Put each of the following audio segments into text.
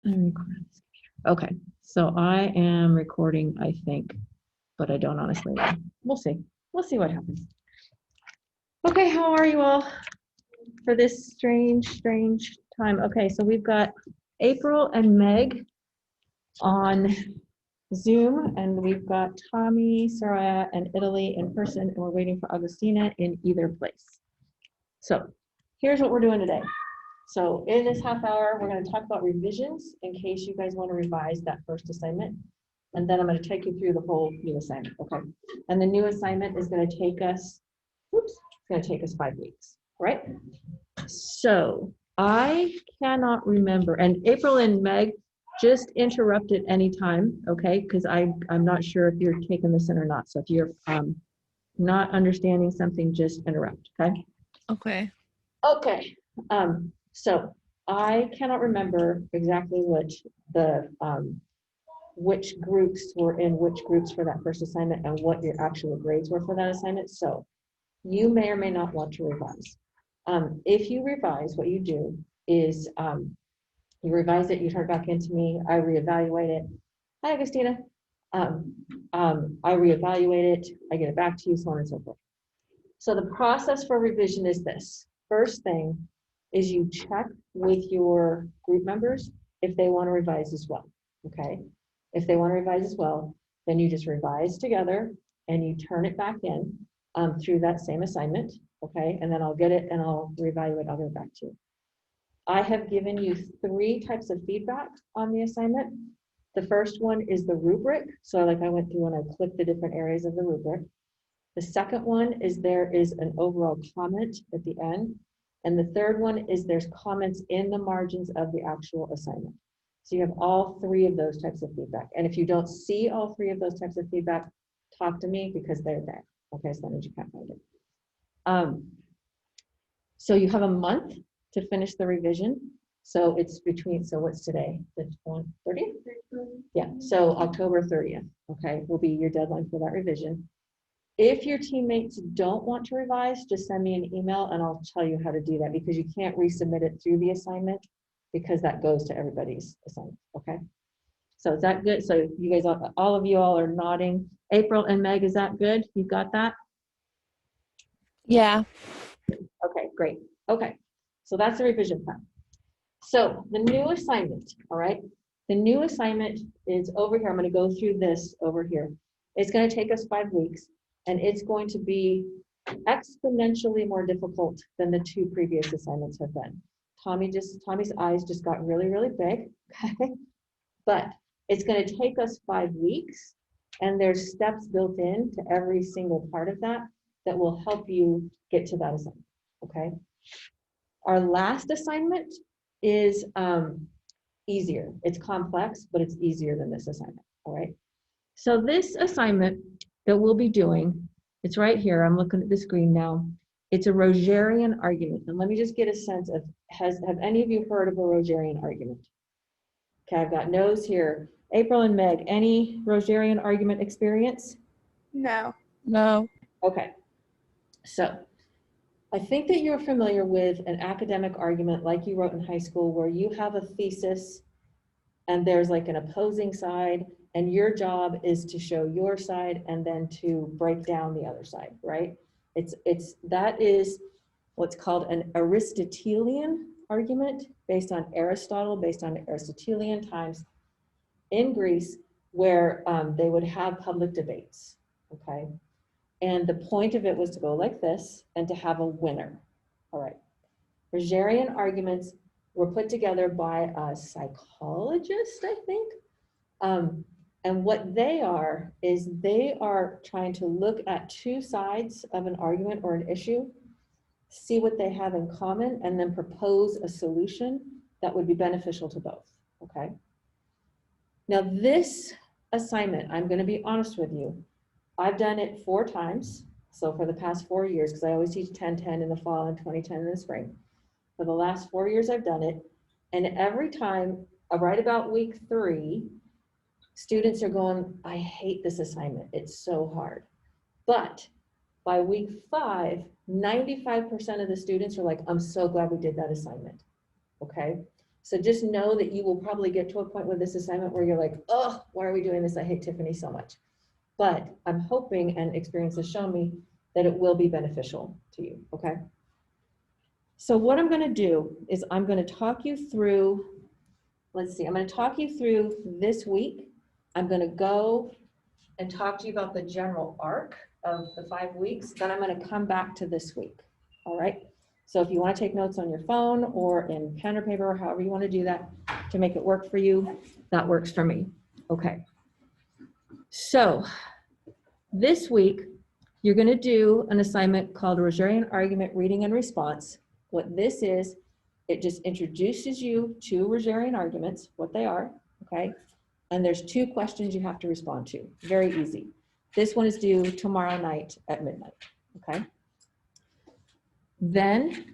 I'm recording. Okay, so I am recording, I think, but I don't honestly know. We'll see. We'll see what happens. Okay, how are you all for this strange time? Okay, so we've got April and Meg on Zoom, and we've got Tommy, Soraya, and Italy in person, and we're waiting for Augustina in either place. So here's what we're doing today. So in this half hour, we're going to talk about revisions in case you guys want to revise that first assignment. And then I'm going to take you through the whole new assignment, okay? And the new assignment is going to take us, it's going to take us 5 weeks, right? So I cannot remember, and April and Meg, just interrupt at any time, okay? Because I'm not sure if you're taking this in or not. So if you're not understanding something, just interrupt, okay? Okay. Okay. So I cannot remember exactly which groups were in which groups for that first assignment and what your actual grades were for that assignment. So you may or may not want to revise. If you revise, what you do is you revise it, you turn it back into me, I reevaluate it. Hi, Agustina. I reevaluate it, I get it back to you, so on and so forth. So the process for revision is this. First thing is you check with your group members if they want to revise as well, okay? If they want to revise as well, then you just revise together and you turn it back in through that same assignment, okay? And then I'll get it and I'll reevaluate, I'll get it back to you. I have given you 3 types of feedback on the assignment. The first one is the rubric. So like I went through and I clicked the different areas of the rubric. The second one is there is an overall comment at the end. And the third one is there's comments in the margins of the actual assignment. So you have all 3 of those types of feedback. And if you don't see all 3 of those types of feedback, talk to me because they're there. Okay, so that means you can't find it. So you have a month to finish the revision. So it's between, so what's today? The 30th? Yeah, so October 30th, okay, will be your deadline for that revision. If your teammates don't want to revise, just send me an email and I'll tell you how to do that because you can't resubmit it through the assignment because that goes to everybody's assignment, okay? So is that good? So you guys, all of you all are nodding. April and Meg, is that good? You got that? Yeah. Okay, great. Okay, so that's the revision plan. So the new assignment, all right? The new assignment is over here. I'm going to go through this over here. It's going to take us 5 weeks, and it's going to be exponentially more difficult than the 2 previous assignments have been. Tommy's eyes just got really, really big, okay? But it's going to take us 5 weeks, and there's steps built in to every single part of that that will help you get to that assignment, okay? Our last assignment is easier. It's complex, but it's easier than this assignment, all right? So this assignment that we'll be doing, it's right here. I'm looking at the screen now. It's a Rogerian argument. And let me just get a sense of, have any of you heard of a Rogerian argument? Okay, I've got no's here. April and Meg, any Rogerian argument experience? No. No. Okay, so I think that you're familiar with an academic argument like you wrote in high school where you have a thesis and there's like an opposing side and your job is to show your side and then to break down the other side, right? That is what's called an Aristotelian argument based on Aristotle, based on Aristotelian times in Greece where they would have public debates, okay? And the point of it was to go like this and to have a winner. All right. Rogerian arguments were put together by a psychologist, I think. And what they are is they are trying to look at 2 sides of an argument or an issue, see what they have in common, and then propose a solution that would be beneficial to both, okay? Now this assignment, I'm going to be honest with you, I've done it 4 times. So for the past 4 years, because I always teach 10-10 in the fall and 20-10 in the spring. For the last 4 years, I've done it. And every time, right about week 3, students are going, I hate this assignment. It's so hard. But by week 5, 95% of the students are like, I'm so glad we did that assignment. Okay. So just know that you will probably get to a point with this assignment where you're like, oh, why are we doing this? I hate Tiffany so much. But I'm hoping, and experience has shown me, that it will be beneficial to you, okay? So what I'm gonna do is I'm gonna talk you through, let's see, I'm gonna talk you through this week. I'm gonna go and talk to you about the general arc of the 5 weeks. Then I'm gonna come back to this week, all right? So if you wanna take notes on your phone or in pen or paper, or however you wanna do that to make it work for you, that works for me, okay? So this week, you're gonna do an assignment called Rogerian Argument Reading and Response. What this is, it just introduces you to Rogerian arguments, what they are, okay? And there's 2 questions you have to respond to, very easy. This one is due tomorrow night at midnight, okay? Then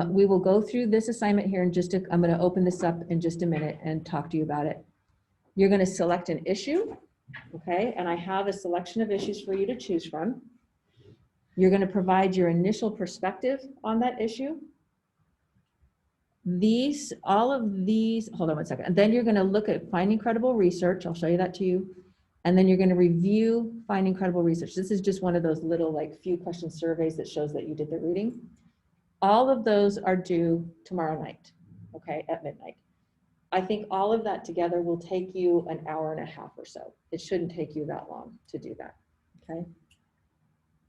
we will go through this assignment here in I'm gonna open this up in just a minute and talk to you about it. You're gonna select an issue, okay? And I have a selection of issues for you to choose from. You're gonna provide your initial perspective on that issue. All of these, hold on one second. And then you're gonna look at finding credible research. I'll show you that to you. And then you're gonna review finding credible research. This is just one of those little like few question surveys that shows that you did the reading. All of those are due tomorrow night, okay, at midnight. I think all of that together will take you an hour and a half or so. It shouldn't take you that long to do that, okay?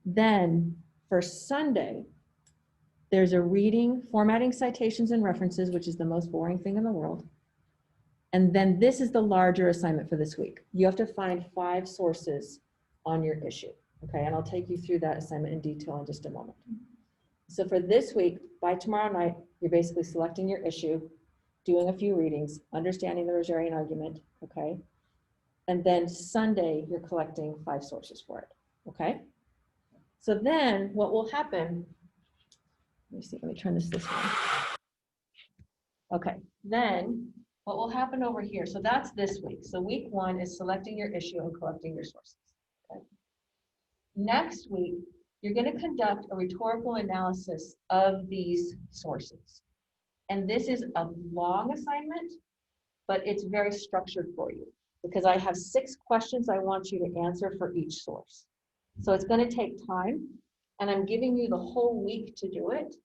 Then for Sunday, there's a reading, formatting citations and references, which is the most boring thing in the world. And then this is the larger assignment for this week. You have to find 5 sources on your issue, okay? And I'll take you through that assignment in detail in just a moment. So for this week, by tomorrow night, you're basically selecting your issue, doing a few readings, understanding the Rogerian argument, okay? And then Sunday, you're collecting 5 sources for it, okay? So then what will happen, let me see, let me turn this way. Okay, then what will happen over here, so that's this week. So week 1 is selecting your issue and collecting your sources, okay? Next week, you're gonna conduct a rhetorical analysis of these sources. And this is a long assignment, but it's very structured for you because I have 6 questions I want you to answer for each source. So it's going to take time, and I'm giving you the whole week to do it.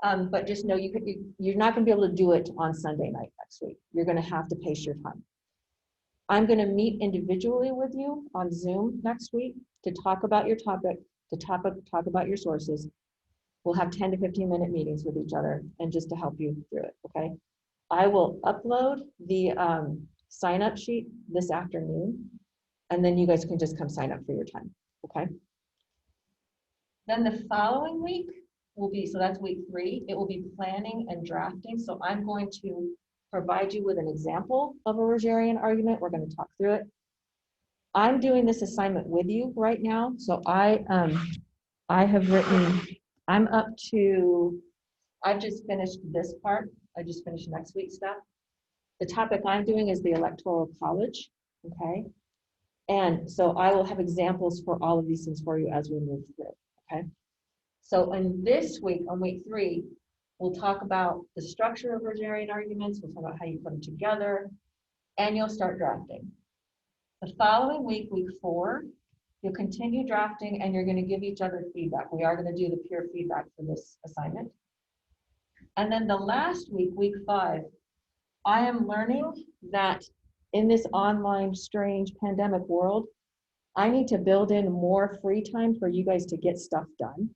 But just know you're not going to be able to do it on Sunday night next week. You're going to have to pace your time. I'm going to meet individually with you on Zoom next week to talk about your topic, to talk about your sources. We'll have 10 to 15-minute meetings with each other and just to help you through it, okay? I will upload the sign-up sheet this afternoon, and then you guys can just come sign up for your time, okay? Then the following week will be, so that's week 3, it will be planning and drafting. So I'm going to provide you with an example of a Rogerian argument. We're going to talk through it. I'm doing this assignment with you right now. So I have written, I've just finished this part. I just finished next week's stuff. The topic I'm doing is the Electoral College, okay? And so I will have examples for all of these things for you as we move through, okay? So in this week, on week 3, we'll talk about the structure of Rogerian arguments, we'll talk about how you put them together, and you'll start drafting. The following week, week 4, you'll continue drafting and you're gonna give each other feedback. We are gonna do the peer feedback for this assignment. And then the last week, week 5, I am learning that in this online strange pandemic world, I need to build in more free time for you guys to get stuff done.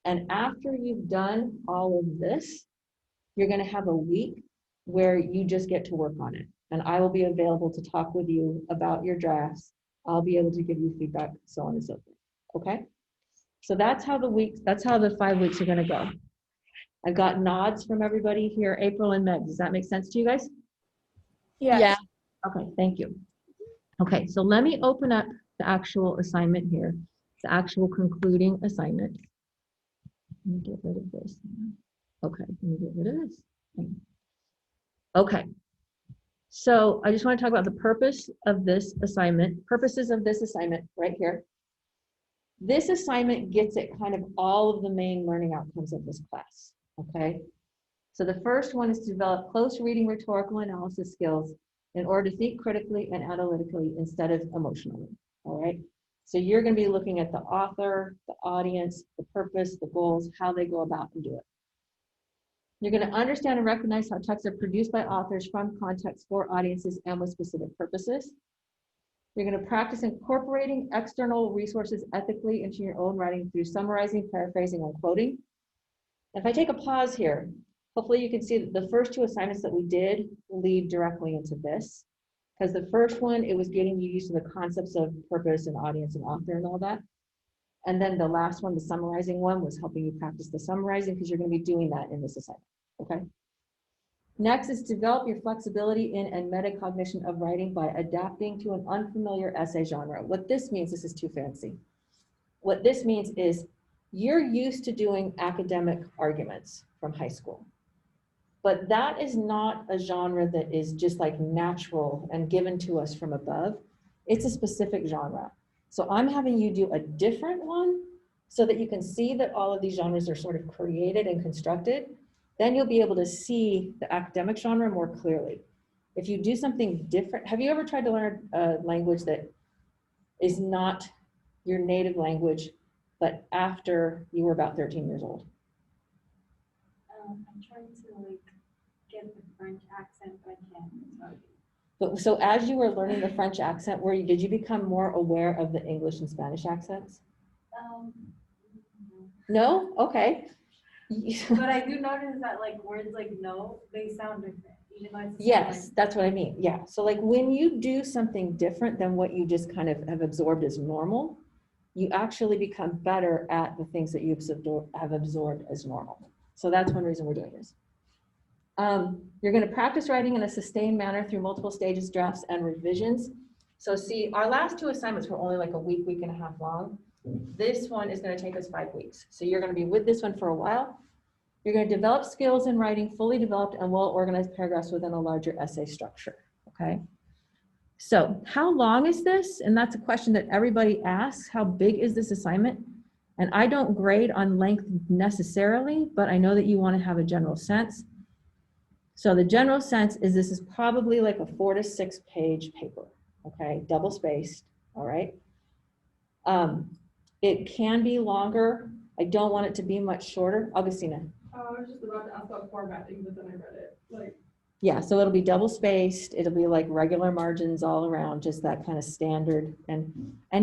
And after you've done all of this, you're gonna have a week where you just get to work on it. And I will be available to talk with you about your drafts. I'll be able to give you feedback, so on and so forth, okay? So that's how the 5 weeks are gonna go. I've got nods from everybody here, April and Meg. Does that make sense to you guys? Yes. Yeah. Okay, thank you. Okay, so let me open up the actual assignment here, the actual concluding assignment. Let me get rid of this. Okay, let me get rid of this. Okay, so I just want to talk about the purpose of this assignment, purposes of this assignment right here. This assignment gets at kind of all of the main learning outcomes of this class, okay? So the first one is to develop close reading rhetorical analysis skills in order to think critically and analytically instead of emotionally, all right? So you're going to be looking at the author, the audience, the purpose, the goals, how they go about and do it. You're going to understand and recognize how texts are produced by authors from context for audiences and with specific purposes. You're going to practice incorporating external resources ethically into your own writing through summarizing, paraphrasing, and quoting. And if I take a pause here, hopefully you can see that the first two assignments that we did lead directly into this. Because the first one, it was getting you used to the concepts of purpose and audience and author and all that. And then the last one, the summarizing one, was helping you practice the summarizing because you're going to be doing that in this assignment, okay? Next is develop your flexibility in and metacognition of writing by adapting to an unfamiliar essay genre. What this means, this is too fancy. What this means is you're used to doing academic arguments from high school. But that is not a genre that is just like natural and given to us from above. It's a specific genre. So I'm having you do a different one so that you can see that all of these genres are sort of created and constructed. Then you'll be able to see the academic genre more clearly. If you do something different, have you ever tried to learn a language that is not your native language, but after you were about 13 years old? I'm trying to like get the French accent, but I can't. Sorry. But so as you were learning the French accent, did you become more aware of the English and Spanish accents? No? Okay. But I do notice that like words like no, they sound different. Even though it's yes, that's what I mean. Yeah. So like when you do something different than what you just kind of have absorbed as normal, you actually become better at the things that you have absorbed as normal. So that's one reason we're doing this. You're going to practice writing in a sustained manner through multiple stages, drafts, and revisions. So see, our last two assignments were only like a week, week and a half long. This one is going to take us 5 weeks. So you're going to be with this one for a while. You're going to develop skills in writing fully developed and well-organized paragraphs within a larger essay structure, okay? So how long is this? And that's a question that everybody asks. How big is this assignment? And I don't grade on length necessarily, but I know that you want to have a general sense. So the general sense is this is probably like a 4 to 6 page paper, okay? Double spaced, all right? It can be longer. I don't want it to be much shorter. Augustina. I was just about to ask about formatting, but then I read it. Like, yeah, so it'll be double spaced. It'll be like regular margins all around, just that kind of standard. And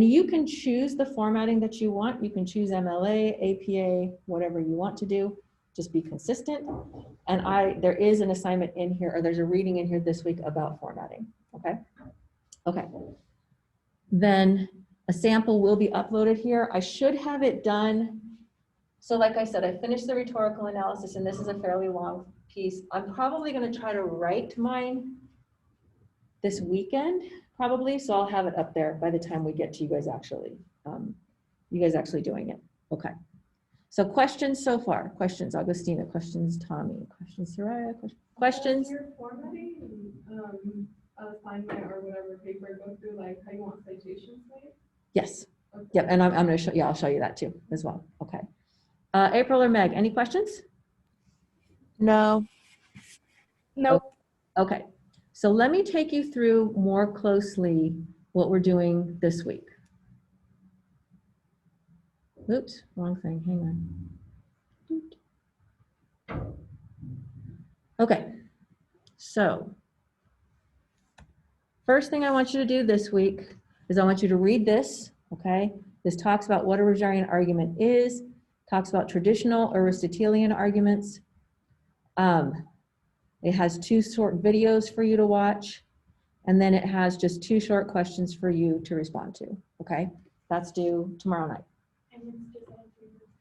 you can choose the formatting that you want. You can choose MLA, APA, whatever you want to do. Just be consistent. And there is an assignment in here, or there's a reading in here this week about formatting, okay? Okay. Then a sample will be uploaded here. I should have it done. So like I said, I finished the rhetorical analysis, and this is a fairly long piece. I'm probably going to try to write mine this weekend, probably. So I'll have it up there by the time we get to you guys actually doing it. Okay. So questions so far? Questions, Augustina? Questions, Tommy? Questions, Soraya? Questions? your formatting, assignment or whatever paper go through, like how you want citations made? Yes. Okay. Yep. And I'm going to show. Yeah, I'll show you that too as well. Okay. April or Meg, any questions? No. Nope. Okay. So let me take you through more closely what we're doing this week. Oops, wrong thing. Hang on. Okay. So first thing I want you to do this week is I want you to read this, okay? This talks about what a Rogerian argument is, talks about traditional Aristotelian arguments. It has 2 short videos for you to watch, and then it has just 2 short questions for you to respond to, okay? That's due tomorrow night.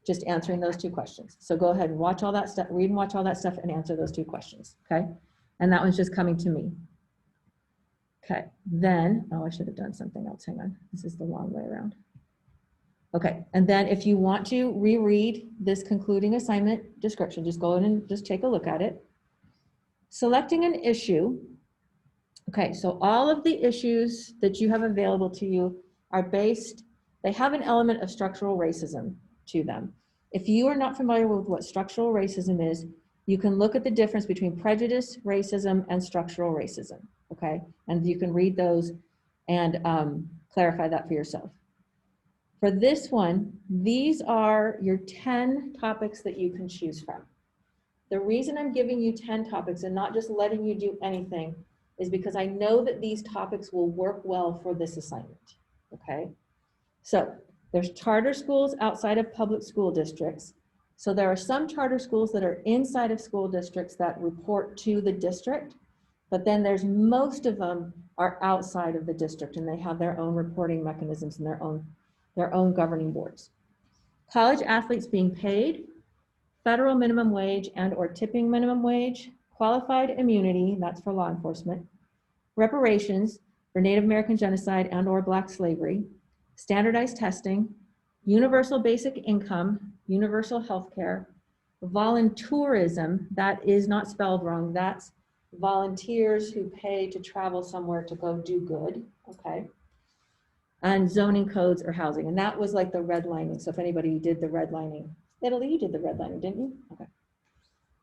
Just answering those 2 questions. So go ahead and watch all that stuff, read and watch all that stuff and answer those 2 questions, okay? And that one's just coming to me. Okay, then, oh, I should have done something else, hang on. This is the long way around. Okay, and then if you want to reread this concluding assignment description, just go in and just take a look at it. Selecting an issue. Okay, so all of the issues that you have available to you are based, they have an element of structural racism to them. If you are not familiar with what structural racism is, you can look at the difference between prejudice, racism, and structural racism, okay? And you can read those and clarify that for yourself. For this one, these are your 10 topics that you can choose from. The reason I'm giving you 10 topics and not just letting you do anything is because I know that these topics will work well for this assignment, okay? So there's charter schools outside of public school districts. So there are some charter schools that are inside of school districts that report to the district, but then there's most of them are outside of the district and they have their own reporting mechanisms and their own governing boards. College athletes being paid, federal minimum wage and or tipping minimum wage, qualified immunity, that's for law enforcement, reparations for Native American genocide and or Black slavery, standardized testing, universal basic income, universal health care, voluntourism, that is not spelled wrong, that's volunteers who pay to travel somewhere to go do good, okay? And zoning codes or housing, and that was like the redlining. So if anybody did the redlining, Italy, you did the redlining, didn't you? Okay.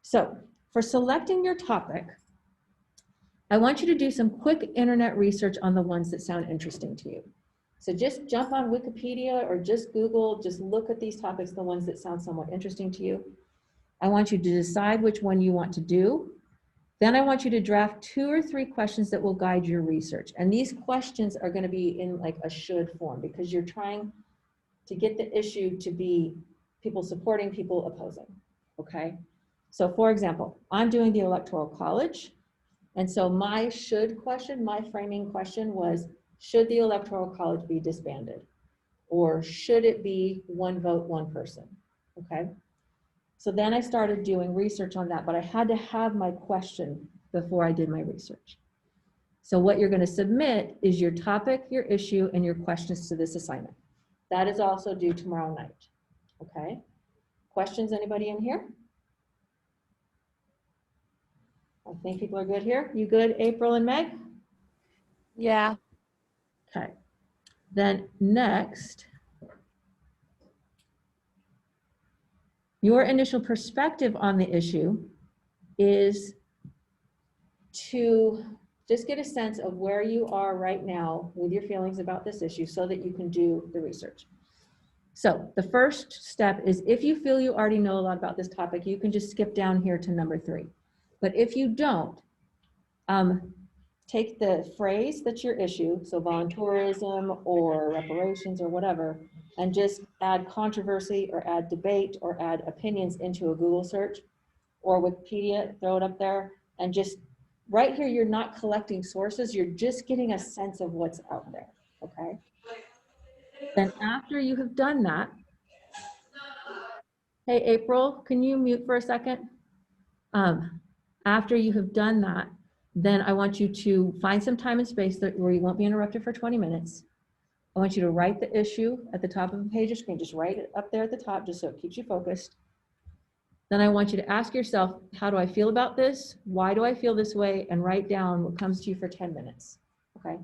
So for selecting your topic, I want you to do some quick internet research on the ones that sound interesting to you. So just jump on Wikipedia or just Google, just look at these topics, the ones that sound somewhat interesting to you. I want you to decide which one you want to do. Then I want you to draft 2 or 3 questions that will guide your research. And these questions are going to be in like a should form because you're trying to get the issue to be people supporting, people opposing, okay? So for example, I'm doing the Electoral College. And so my should question, my framing question was, should the Electoral College be disbanded? Or should it be one vote, one person, okay? So then I started doing research on that, but I had to have my question before I did my research. So what you're going to submit is your topic, your issue, and your questions to this assignment. That is also due tomorrow night, okay? Questions, anybody in here? I think people are good here. You good, April and Meg? Yeah. Okay. Then next, your initial perspective on the issue is to just get a sense of where you are right now with your feelings about this issue so that you can do the research. So the first step is if you feel you already know a lot about this topic, you can just skip down here to number 3. But if you don't, take the phrase that's your issue, so voluntourism or reparations or whatever, and just add controversy or add debate or add opinions into a Google search or Wikipedia, throw it up there, and just right here, you're not collecting sources, you're just getting a sense of what's out there, okay? Then after you have done that, hey, April, can you mute for a second? After you have done that, then I want you to find some time and space where you won't be interrupted for 20 minutes. I want you to write the issue at the top of the page or screen. Just write it up there at the top just so it keeps you focused. Then I want you to ask yourself, how do I feel about this? Why do I feel this way? And write down what comes to you for 10 minutes, okay?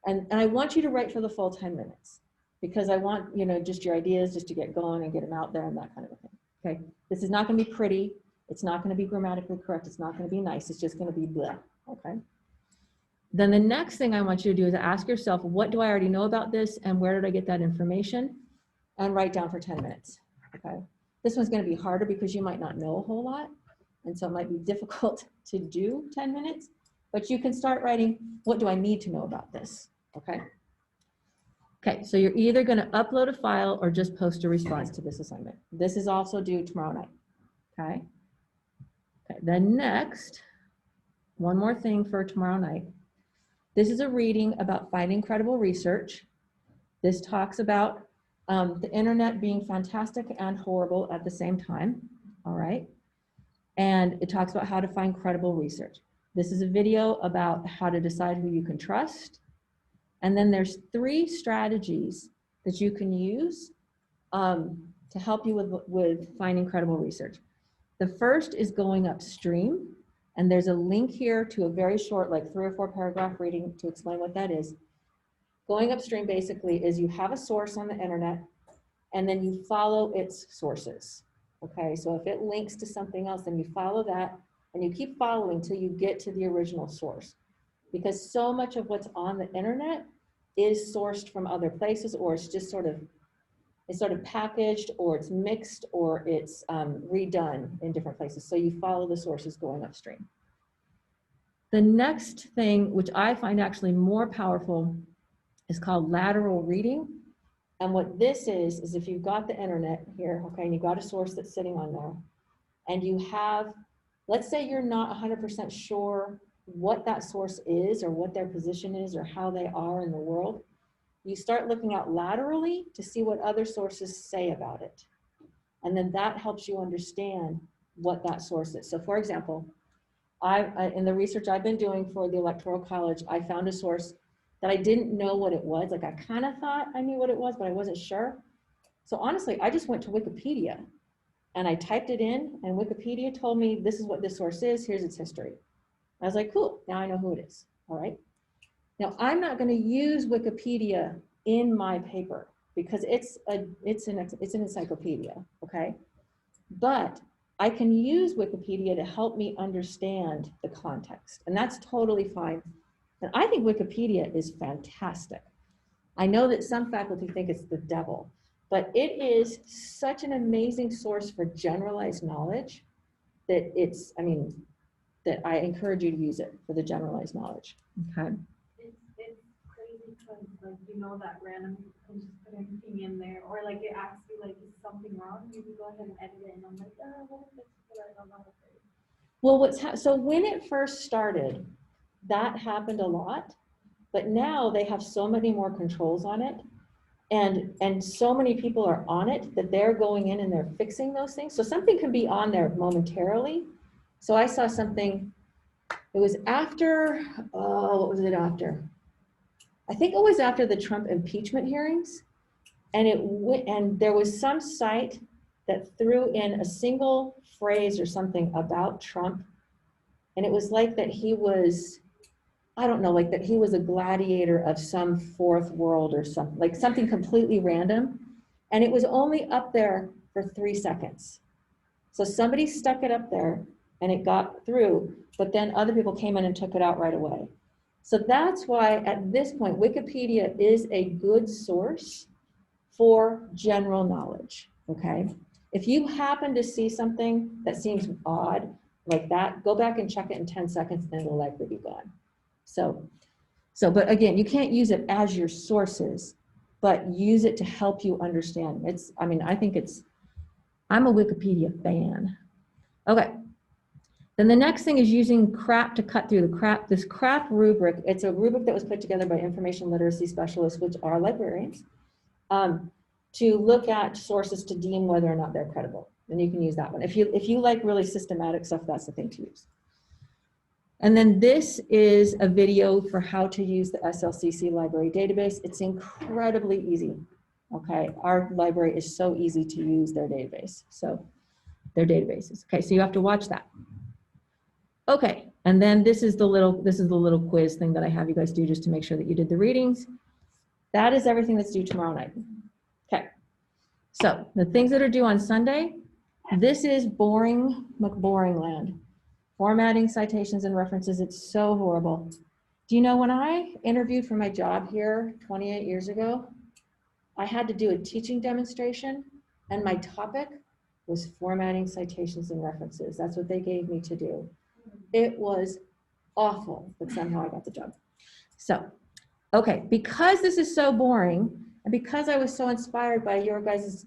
And I want you to write for the full 10 minutes because I want, you know, just your ideas just to get going and get them out there and that kind of a thing, okay? This is not gonna be pretty. It's not gonna be grammatically correct. It's not gonna be nice. It's just gonna be blah, okay? Then the next thing I want you to do is ask yourself, what do I already know about this and where did I get that information? And write down for 10 minutes, okay? This one's gonna be harder because you might not know a whole lot. And so it might be difficult to do 10 minutes, but you can start writing, what do I need to know about this, okay? Okay, so you're either gonna upload a file or just post a response to this assignment. This is also due tomorrow night, okay? Okay, then next, one more thing for tomorrow night. This is a reading about finding credible research. This talks about the internet being fantastic and horrible at the same time, all right? And it talks about how to find credible research. This is a video about how to decide who you can trust. And then there's 3 strategies that you can use to help you with finding credible research. The first is going upstream. And there's a link here to a very short, like 3 or 4 paragraph reading to explain what that is. Going upstream basically is you have a source on the internet and then you follow its sources, Okay, so if it links to something else, then you follow that and you keep following till you get to the original source. Because so much of what's on the internet is sourced from other places, or it's just sort of packaged, or it's mixed, or it's redone in different places. So you follow the sources going upstream. The next thing, which I find actually more powerful, is called lateral reading. And what this is if you've got the internet here, okay, and you've got a source that's sitting on there, and you have, let's say you're not 100% sure what that source is, or what their position is, or how they are in the world, you start looking out laterally to see what other sources say about it. And then that helps you understand what that source is. So for example, in the research I've been doing for the Electoral College, I found a source that I didn't know what it was. Like I kind of thought I knew what it was, but I wasn't sure. So honestly, I just went to Wikipedia and I typed it in, and Wikipedia told me this is what this source is, here's its history. I was like, cool, now I know who it is, all right? Now I'm not gonna use Wikipedia in my paper because it's an encyclopedia, okay? But I can use Wikipedia to help me understand the context, and that's totally fine. And I think Wikipedia is fantastic. I know that some faculty think it's the devil, but it is such an amazing source for generalized knowledge that that I encourage you to use it for the generalized knowledge, okay? It's crazy because like you know that random people can just put anything in there, or like it asks you like is something wrong, you can go ahead and edit it, and I'm like, what is this? But I don't know what it is. Well, so when it first started, that happened a lot, but now they have so many more controls on it, and so many people are on it that they're going in and they're fixing those things. So something can be on there momentarily. So I saw something, it was after, what was it after? I think it was after the Trump impeachment hearings. And there was some site that threw in a single phrase or something about Trump. And it was like that he was, I don't know, like that he was a gladiator of some fourth world or something, like something completely random. And it was only up there for 3 seconds. So somebody stuck it up there and it got through, but then other people came in and took it out right away. So that's why at this point, Wikipedia is a good source for general knowledge, okay? If you happen to see something that seems odd like that, go back and check it in 10 seconds and it'll likely be gone. But again, you can't use it as your sources, but use it to help you understand. I'm a Wikipedia fan. Okay. Then the next thing is using CRAP to cut through the CRAP. This CRAP rubric, it's a rubric that was put together by information literacy specialists, which are librarians, to look at sources to deem whether or not they're credible. And you can use that one. If you like really systematic stuff, that's the thing to use. And then this is a video for how to use the SLCC library database. It's incredibly easy, okay? Our library is so easy to use their database, their databases. Okay, so you have to watch that. Okay, and then this is the little quiz thing that I have you guys do just to make sure that you did the readings. That is everything that's due tomorrow night. Okay, so the things that are due on Sunday, this is boring McBoring land. Formatting, citations, and references, it's so horrible. Do you know when I interviewed for my job here 28 years ago, I had to do a teaching demonstration and my topic was formatting, citations, and references. That's what they gave me to do. It was awful, but somehow I got the job. So, okay, because this is so boring and because I was so inspired by your guys'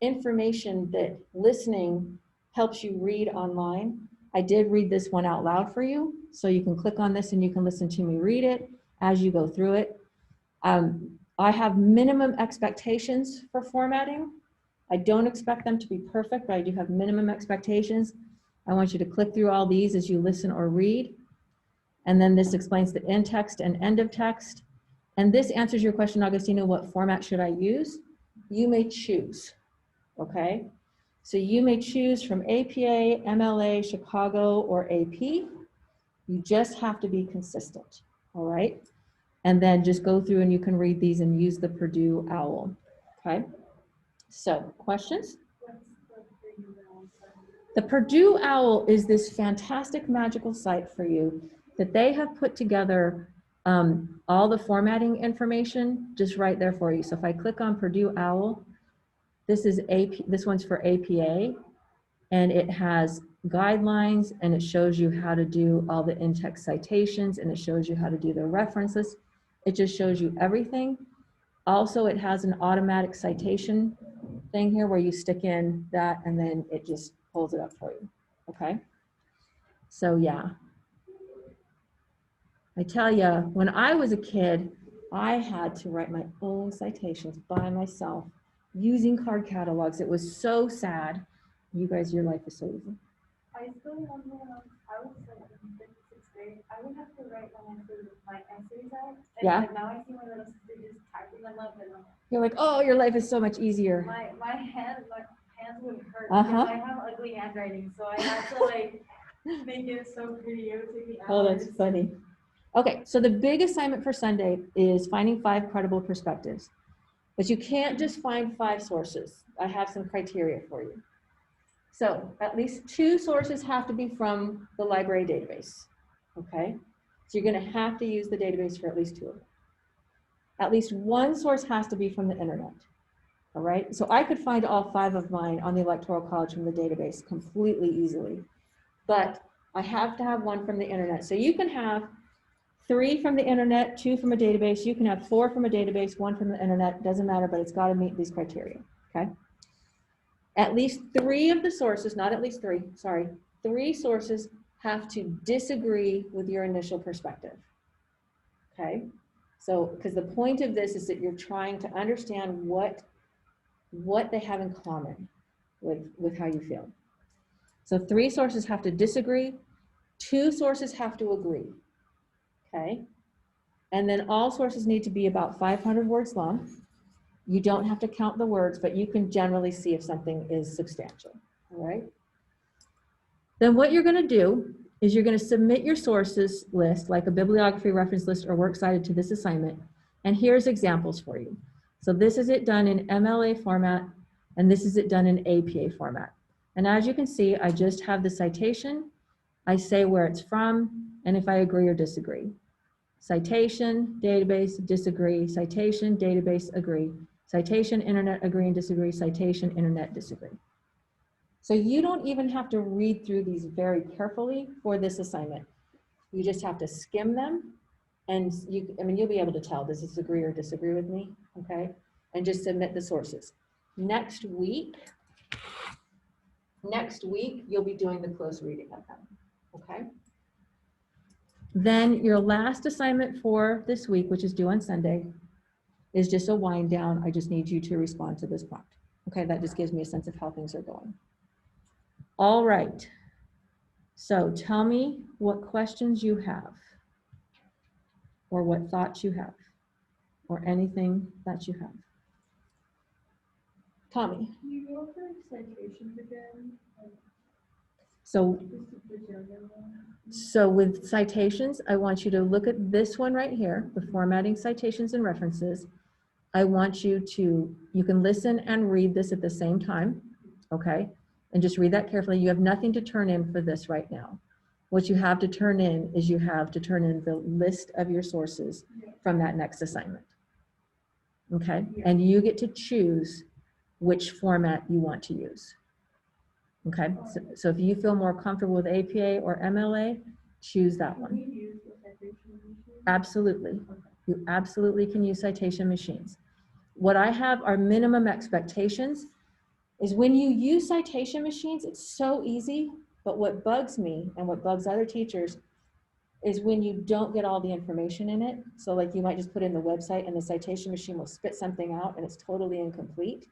information that listening helps you read online, I did read this one out loud for you. So you can click on this and you can listen to me read it as you go through it. I have minimum expectations for formatting. I don't expect them to be perfect, but I do have minimum expectations. I want you to click through all these as you listen or read. And then this explains the in text and end of text. And this answers your question, Augustina, what format should I use? You may choose, okay? So you may choose from APA, MLA, Chicago, or AP. You just have to be consistent, all right? And then just go through and you can read these and use the Purdue OWL, okay? So, questions? What's the The Purdue OWL is this fantastic magical site for you that they have put together all the formatting information just right there for you. So if I click on Purdue OWL, this is this one's for APA, and it has guidelines, and it shows you how to do all the in-text citations, and it shows you how to do the references. It just shows you everything. Also, it has an automatic citation thing here where you stick in that and then it just pulls it up for you, okay? So yeah. I tell you, when I was a kid, I had to write my own citations by myself using card catalogs. It was so sad. You guys, your life is so easy. I still remember when I was like in fifth, sixth grade, I would have to write my essays out. And Yeah. like now I see my little sister just typing them up and You're like, oh, your life is so much easier. my hands would hurt Uh-huh. because I have ugly handwriting, so I have to like make it so pretty. It would take me Oh, hours. that's funny. Okay, so the big assignment for Sunday is finding 5 credible perspectives. But you can't just find 5 sources. I have some criteria for you. So at least 2 sources have to be from the library database, okay? So you're gonna have to use the database for at least 2 of them. At least 1 source has to be from the internet, all right? So I could find all 5 of mine on the Electoral College from the database completely easily, but I have to have 1 from the internet. So you can have 3 from the internet, 2 from a database. You can have 4 from a database, 1 from the internet, doesn't matter, but it's gotta meet these criteria, okay? At least 3 of the sources, not at least 3, sorry, 3 sources have to disagree with your initial perspective, okay? So, because the point of this is that you're trying to understand what they have in common with how you feel. So 3 sources have to disagree, 2 sources have to agree, okay? And then all sources need to be about 500 words long. You don't have to count the words, but you can generally see if something is substantial, all right? Then what you're gonna do is you're gonna submit your sources list, like a bibliography reference list or works cited to this assignment, and here's examples for you. So this is it done in MLA format, and this is it done in APA format. And as you can see, I just have the citation, I say where it's from, and if I agree or disagree. Citation, database, disagree, citation, database, agree, citation, internet, agree and disagree, citation, internet, disagree. So you don't even have to read through these very carefully for this assignment. You just have to skim them, and you'll be able to tell, does this agree or disagree with me, okay? And just submit the sources. Next week, you'll be doing the close reading of them, okay? Then your last assignment for this week, which is due on Sunday, is just a wind down. I just need you to respond to this prompt. Okay, that just gives me a sense of how things are going. All right. So tell me what questions you have, or what thoughts you have, or anything that you have. Tommy. Can you go over citations again? So The general one? So with citations, I want you to look at this one right here, the formatting citations and references. I want you to, you can listen and read this at the same time, okay? And just read that carefully. You have nothing to turn in for this right now. What you have to turn in is you have to turn in the list of your sources from that next assignment, okay? And you get to choose which format you want to use. Okay, so if you feel more comfortable with APA or MLA, choose that Can one. we use the citation machine? Absolutely. You absolutely can use citation machines. What I have are minimum expectations is when you use citation machines, it's so easy, but what bugs me and what bugs other teachers is when you don't get all the information in it. So like you might just put in the website and the citation machine will spit something out and it's totally incomplete.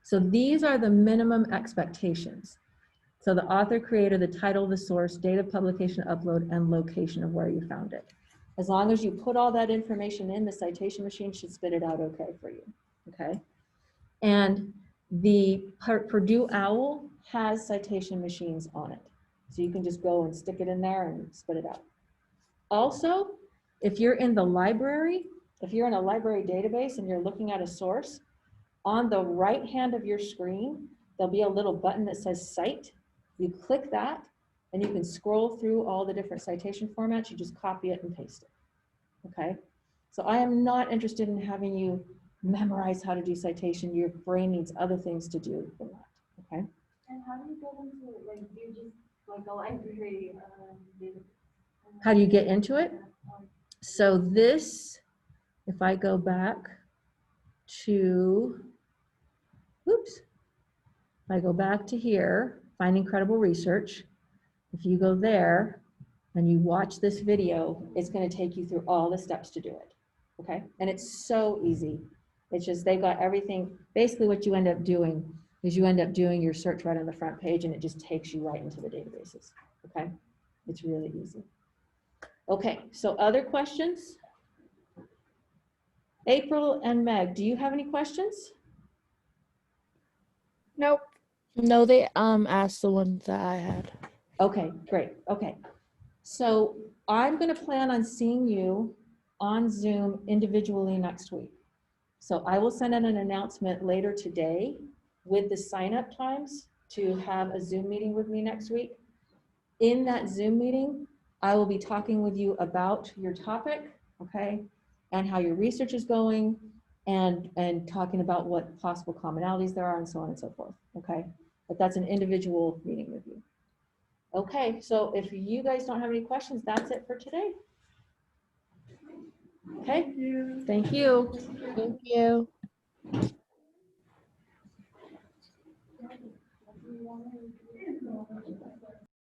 So these are the minimum expectations. So the author, creator, the title, the source, date of publication, upload, and location of where you found it. As long as you put all that information in, the citation machine should spit it out okay for you, okay? And the Purdue OWL has citation machines on it. So you can just go and stick it in there and spit it out. Also, if you're in the library, if you're in a library database and you're looking at a source, on the right hand of your screen, there'll be a little button that says Cite. You click that, and you can scroll through all the different citation formats. You just copy it and paste it, okay? So I am not interested in having you memorize how to do citation. Your brain needs other things to do than that, okay? And how do you go into it? Like, do you just, like a library, How do you get into it? So this, if I go back to, oops, if I go back to here, finding credible research, if you go there and you watch this video, it's going to take you through all the steps to do it, okay? And it's so easy. It's just, they've got everything. Basically what you end up doing is you end up doing your search right on the front page, and it just takes you right into the databases, okay? It's really easy. Okay, so other questions? April and Meg, do you have any questions? Nope. No, they asked the ones that I had. Okay, great, okay. So I'm gonna plan on seeing you on Zoom individually next week. So I will send out an announcement later today with the sign-up times to have a Zoom meeting with me next week. In that Zoom meeting, I will be talking with you about your topic, okay? And how your research is going, and talking about what possible commonalities there are, and so on and so forth, okay? But that's an individual meeting with you. Okay, so if you guys don't have any questions, that's it for today. Okay, thank you. Thank you.